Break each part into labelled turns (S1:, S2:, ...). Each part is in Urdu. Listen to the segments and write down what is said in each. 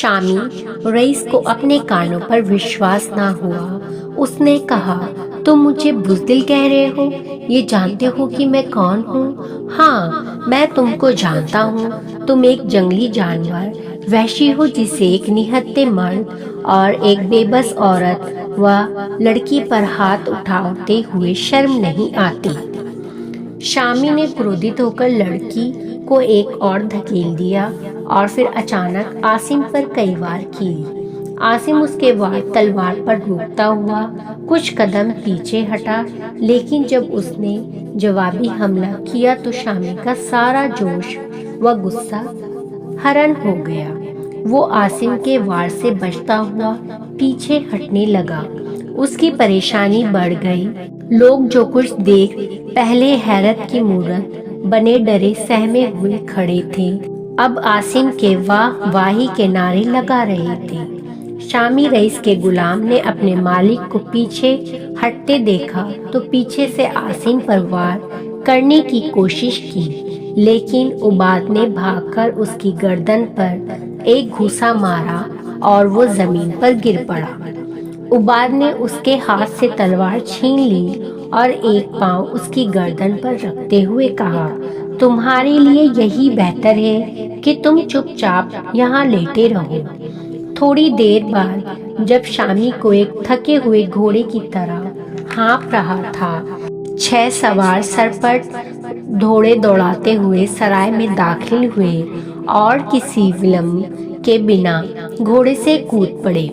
S1: شامی رئیس کو اپنے کانوں پر وشواس نہ ہوا۔ اس نے کہا، تم مجھے بزدل کہہ رہے ہو؟ یہ جانتے ہو کہ میں کون ہوں؟ ہاں، میں تم کو جانتا ہوں۔ تم ایک جنگلی جانور، وحشی ہو جسے ایک نہتے مرد اور ایک بے بس عورت و لڑکی پر ہاتھ اٹھاتے ہوئے شرم نہیں آتی۔ شامی نے کرودھت ہو کر لڑکی کو ایک اور دھکیل دیا اور پھر اچانک عاصم پر کئی وار کی۔ عاصم اس کے وار تلوار پر روکتا ہوا کچھ قدم پیچھے ہٹا، لیکن جب اس نے جوابی حملہ کیا تو شامی کا سارا جوش و غصہ حرن ہو گیا۔ وہ عاصم کے وار سے بچتا ہوا پیچھے ہٹنے لگا۔ اس کی پریشانی بڑھ گئی۔ لوگ جو کچھ دیکھ پہلے حیرت کی مورت بنے ڈرے سہمے ہوئے کھڑے تھے، اب عاصم کے واہ واہی کے نعرے لگا رہے تھے۔ شامی رئیس کے غلام نے اپنے مالک کو پیچھے ہٹتے دیکھا تو پیچھے سے عاصم پر وار کرنے کی کوشش کی، لیکن عباد نے بھاگ کر اس کی گردن پر ایک گھوسا مارا اور وہ زمین پر گر پڑا۔ عباد نے اس کے ہاتھ سے تلوار چھین لی اور ایک پاؤں اس کی گردن پر رکھتے ہوئے کہا، تمہارے لیے یہی بہتر ہے کہ تم چپ چاپ یہاں لیٹے رہو۔ تھوڑی دیر بعد جب شامی کو ایک تھکے ہوئے گھوڑے کی طرح ہانپ رہا تھا، 6 سوار سرپٹ گھوڑے دوڑاتے ہوئے سرائے میں داخل ہوئے اور کسی ولمب کے بنا گھوڑے سے کود پڑے۔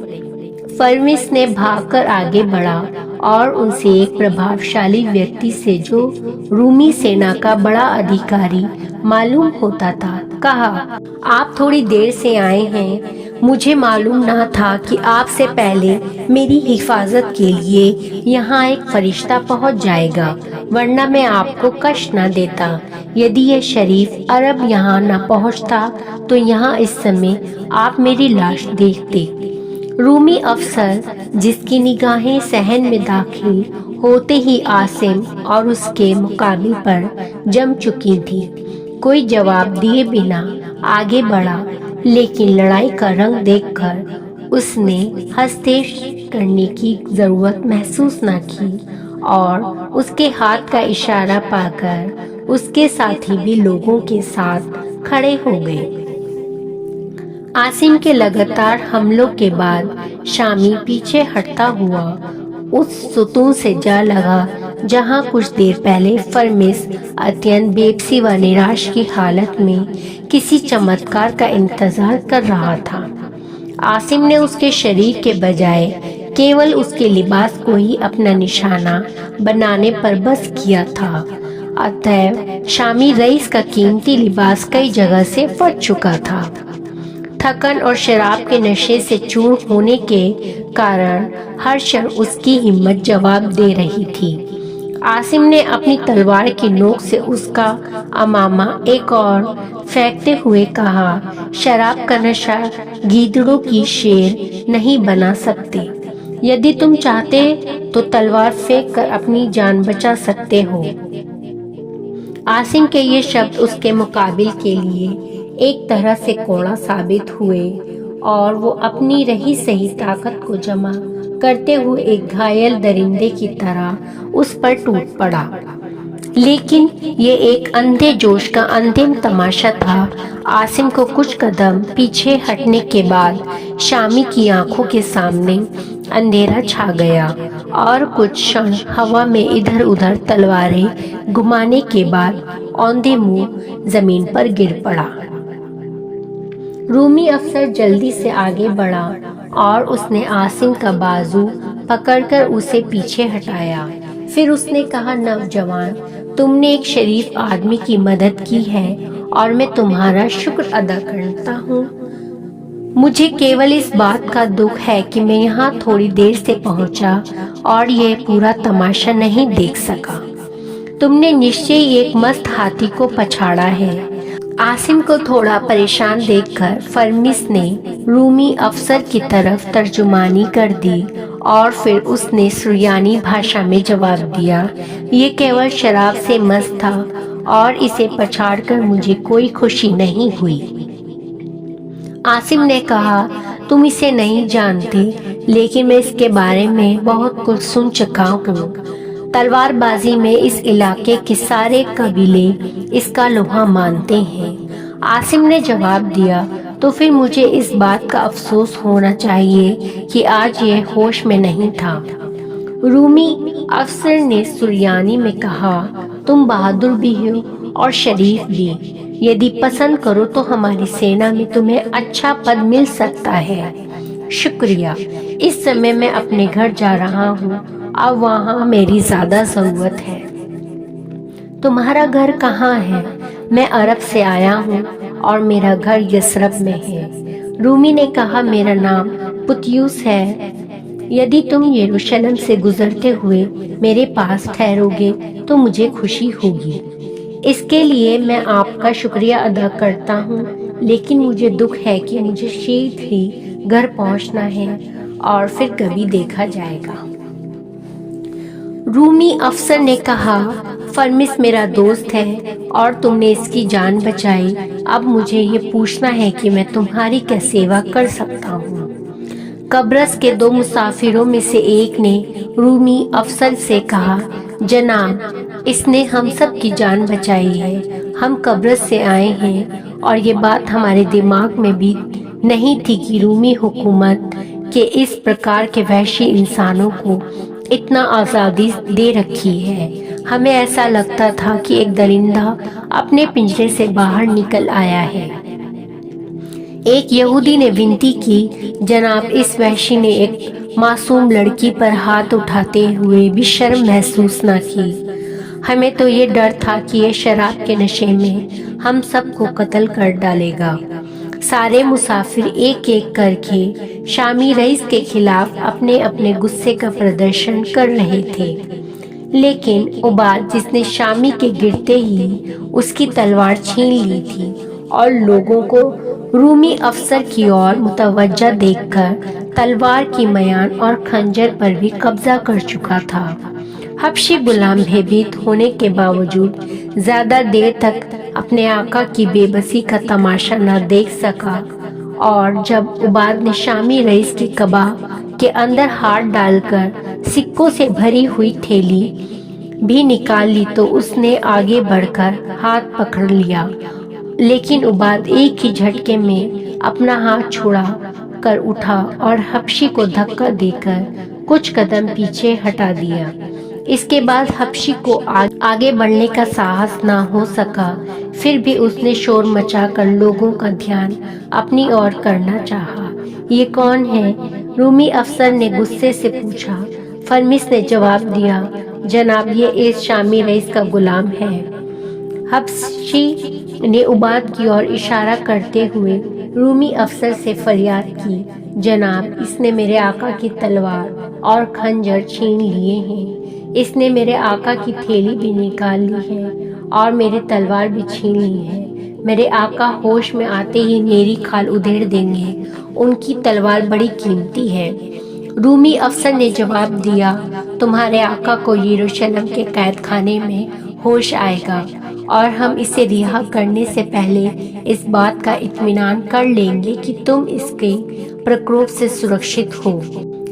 S1: فرمس نے بھاگ کر آگے بڑھا اور ان سے ایک پربھاوشالی ویکتی سے جو رومی سینا کا بڑا ادھیکاری معلوم ہوتا تھا کہا، آپ تھوڑی دیر سے آئے ہیں، مجھے معلوم نہ تھا کہ آپ سے پہلے میری حفاظت کے لیے یہاں ایک فرشتہ پہنچ جائے گا، ورنہ میں آپ کو کشٹ نہ دیتا۔ یدی یہ شریف عرب یہاں نہ پہنچتا تو یہاں اس سمے آپ میری لاش دیکھتے۔ رومی افسر جس کی نگاہیں صحن میں داخل ہوتے ہی عاصم اور اس کے مقابل پر جم چکی تھی، کوئی جواب دیے بنا آگے بڑھا، لیکن لڑائی کا رنگ دیکھ کر اس نے ہستیش کرنے کی ضرورت محسوس نہ کی اور اس کے ہاتھ کا اشارہ پا کر اس کے ساتھی بھی لوگوں کے ساتھ کھڑے ہو گئے۔ عاصم کے لگاتار حملوں کے بعد شامی پیچھے ہٹتا ہوا اس ستون سے جا لگا جہاں کچھ دیر پہلے فرمس اتین بےبسی و نراش کی حالت میں کسی چمتکار کا انتظار کر رہا تھا۔ عاصم نے اس کے شریر کے بجائے کیول اس کے لباس کو ہی اپنا نشانہ بنانے پر بس کیا تھا، اتیو شامی رئیس کا قیمتی لباس کئی جگہ سے پھٹ چکا تھا۔ تھکن اور شراب کے نشے سے چور ہونے کے کارن ہر شے اس کی ہمت جواب دے رہی تھی۔ عاصم نے اپنی تلوار کی نوک سے اس کا امامہ ایک اور پھینکتے ہوئے کہا، شراب کا نشہ گیدڑوں کی شیر نہیں بنا سکتے۔ یدی تم چاہتے تو تلوار پھینک کر اپنی جان بچا سکتے ہو۔ عاصم کے یہ شبد اس کے مقابل کے لیے ایک طرح سے کوڑا ثابت ہوئے اور وہ اپنی رہی سہی طاقت کو جمع کرتے ہوئے ایک گھائل درندے کی طرح اس پر ٹوٹ پڑا۔ لیکن یہ ایک اندھے جوش کا انتم تماشا تھا۔ عاصم کو کچھ قدم پیچھے ہٹنے کے بعد شامی کی آنکھوں کے سامنے اندھیرا چھا گیا اور کچھ شن ہوا میں ادھر ادھر تلواریں گھمانے کے بعد اوندھے منہ زمین پر گر پڑا۔ رومی افسر جلدی سے آگے بڑھا اور اس نے عاصم کا بازو پکڑ کر اسے پیچھے ہٹایا۔ پھر اس نے کہا، نوجوان، تم نے ایک شریف آدمی کی مدد کی ہے اور میں تمہارا شکر ادا کرتا ہوں۔ مجھے کیول اس بات کا دکھ ہے کہ میں یہاں تھوڑی دیر سے پہنچا اور یہ پورا تماشا نہیں دیکھ سکا۔ تم نے نشچے ایک مست ہاتھی کو پچھاڑا ہے۔ عاصم کو تھوڑا پریشان دیکھ کر فرمس نے رومی افسر کی طرف ترجمانی کر دی اور پھر اس نے سریانی بھاشا میں جواب دیا، یہ کیول شراب سے مست تھا اور اسے پچھاڑ کر مجھے کوئی خوشی نہیں ہوئی۔ عاصم نے کہا تم اسے نہیں جانتے، لیکن میں اس کے بارے میں بہت کچھ سن چکا ہوں۔ تلوار بازی میں اس علاقے کے سارے قبیلے اس کا لوہا مانتے ہیں۔ عاصم نے جواب دیا تو پھر مجھے اس بات کا افسوس ہونا چاہیے کہ آج یہ ہوش میں نہیں تھا۔ رومی افسر نے سریانی میں کہا تم بہادر بھی ہو اور شریف بھی، یدی پسند کرو تو ہماری سینا میں تمہیں اچھا پد مل سکتا ہے۔ شکریہ، اس سمے میں اپنے گھر جا رہا ہوں، اب وہاں میری زیادہ ضرورت ہے۔ تمہارا گھر کہاں ہے؟ میں عرب سے آیا ہوں اور میرا گھر یثرب میں ہے۔ رومی نے کہا میرا نام پطیوس ہے، یدی تم یروشلم سے گزرتے ہوئے میرے پاس ٹھہرو گے تو مجھے خوشی ہوگی۔ اس کے لیے میں آپ کا شکریہ ادا کرتا ہوں، لیکن مجھے دکھ ہے کہ مجھے شیٹ ہی گھر پہنچنا ہے اور پھر کبھی دیکھا جائے گا۔ رومی افسر نے کہا فرمس میرا دوست ہے اور تم نے اس کی جان بچائی، اب مجھے یہ پوچھنا ہے کہ میں تمہاری کیا سیوا کر سکتا ہوں۔ قبرص کے 2 مسافروں میں سے ایک نے رومی افسر سے کہا جناب، اس نے ہم سب کی جان بچائی ہے، ہم قبرص سے آئے ہیں اور یہ بات ہمارے دماغ میں بھی نہیں تھی کہ رومی حکومت کے اس پرکار کے وحشی انسانوں کو اتنا آزادی دے رکھی ہے۔ ہمیں ایسا لگتا تھا کہ ایک درندہ اپنے پنجرے سے باہر نکل آیا ہے۔ ایک یہودی نے ونتی کی جناب، اس وحشی نے ایک معصوم لڑکی پر ہاتھ اٹھاتے ہوئے بھی شرم محسوس نہ کی۔ ہمیں تو یہ ڈر تھا کہ یہ شراب کے نشے میں ہم سب کو قتل کر ڈالے گا۔ سارے مسافر ایک ایک کر کے شامی رئیس کے خلاف اپنے اپنے غصے کا پردرشن کر رہے تھے، لیکن عباد جس نے شامی کے گرتے ہی اس کی تلوار چھین لی تھی اور لوگوں کو رومی افسر کی اور متوجہ دیکھ کر تلوار کی میان اور خنجر پر بھی قبضہ کر چکا تھا۔ حبشی غلام بھیبیت ہونے کے باوجود زیادہ دیر تک اپنے آقا کی بے بسی کا تماشا نہ دیکھ سکا، اور جب عباد نے شامی رئیس کی قبا کے اندر ہاتھ ڈال کر سکوں سے بھری ہوئی تھیلی بھی نکال لی تو اس نے آگے بڑھ کر ہاتھ پکڑ لیا، لیکن عباد ایک ہی جھٹکے میں اپنا ہاتھ چھڑا کر اٹھا اور حبشی کو دھکا دے کر کچھ قدم پیچھے ہٹا دیا۔ اس کے بعد حبشی کو آگے بڑھنے کا ساہس نہ ہو سکا، پھر بھی اس نے شور مچا کر لوگوں کا دھیان اپنی اور کرنا چاہا۔ یہ کون ہے؟ رومی افسر نے غصے سے پوچھا۔ فرمس نے جواب دیا جناب، یہ اس شامی رئیس کا غلام ہے۔ حبشی نے عباد کی اور اشارہ کرتے ہوئے رومی افسر سے فریاد کی جناب، اس نے میرے آقا کی تلوار اور خنجر چھین لیے ہیں، اس نے میرے آقا کی تھیلی بھی نکال لی ہے اور میری تلوار بھی چھین لی ہے۔ میرے آقا ہوش میں آتے ہی میری کھال ادھیڑ دیں گے، ان کی تلوار بڑی قیمتی ہے۔ رومی افسر نے جواب دیا تمہارے آقا کو یروشلم کے قید خانے میں ہوش آئے گا اور ہم اسے رہا کرنے سے پہلے اس بات کا اطمینان کر لیں گے کہ تم اس کے پرکوپ سے سرکشت ہو۔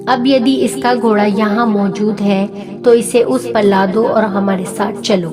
S1: اب یدی اس کا گھوڑا یہاں موجود ہے تو اسے اس پر لادو اور ہمارے ساتھ چلو۔